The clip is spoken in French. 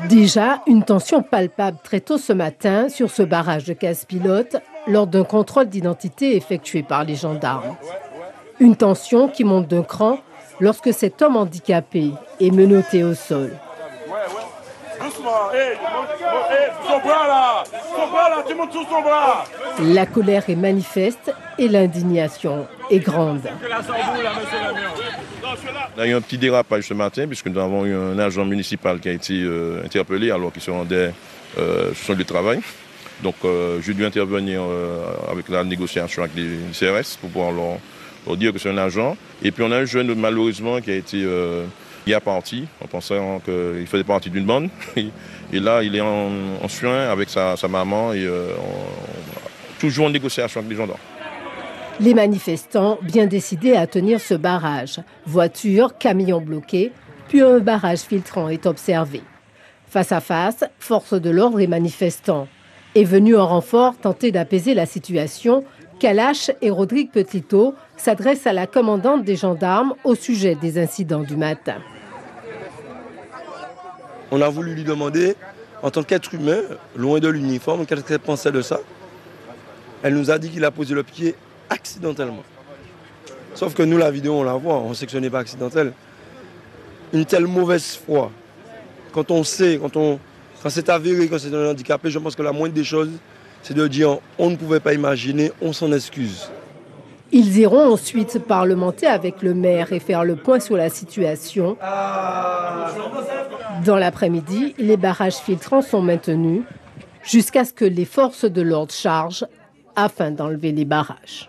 Déjà, une tension palpable très tôt ce matin sur ce barrage de Casse-Pilote lors d'un contrôle d'identité effectué par les gendarmes. Une tension qui monte d'un cran lorsque cet homme handicapé est menotté au sol. La colère est manifeste et l'indignation est grande. On a eu un petit dérapage ce matin puisque nous avons eu un agent municipal qui a été interpellé alors qu'il se rendait sur son lieu de travail. Donc j'ai dû intervenir avec la négociation avec les CRS pour pouvoir leur dire que c'est un agent. Et puis on a un jeune malheureusement qui a été parti en pensant qu'il faisait partie d'une bande. Et là il est en soins avec sa maman et toujours en négociation avec les gendarmes. Les manifestants bien décidés à tenir ce barrage. Voitures, camions bloqués, puis un barrage filtrant est observé. Face à face, force de l'ordre et manifestants. Est venu en renfort tenter d'apaiser la situation. Kalash et Rodrigue Petito s'adressent à la commandante des gendarmes au sujet des incidents du matin. On a voulu lui demander, en tant qu'être humain, loin de l'uniforme, qu'est-ce qu'elle pensait de ça. Elle nous a dit qu'il a posé le pied accidentellement. Sauf que nous, la vidéo, on la voit, on sait que ce n'est pas accidentel. Une telle mauvaise foi, quand on sait, quand c'est avéré, quand c'est un handicapé, je pense que la moindre des choses, c'est de dire on ne pouvait pas imaginer, on s'en excuse. Ils iront ensuite parlementer avec le maire et faire le point sur la situation. Dans l'après-midi, les barrages filtrants sont maintenus jusqu'à ce que les forces de l'ordre chargent afin d'enlever les barrages.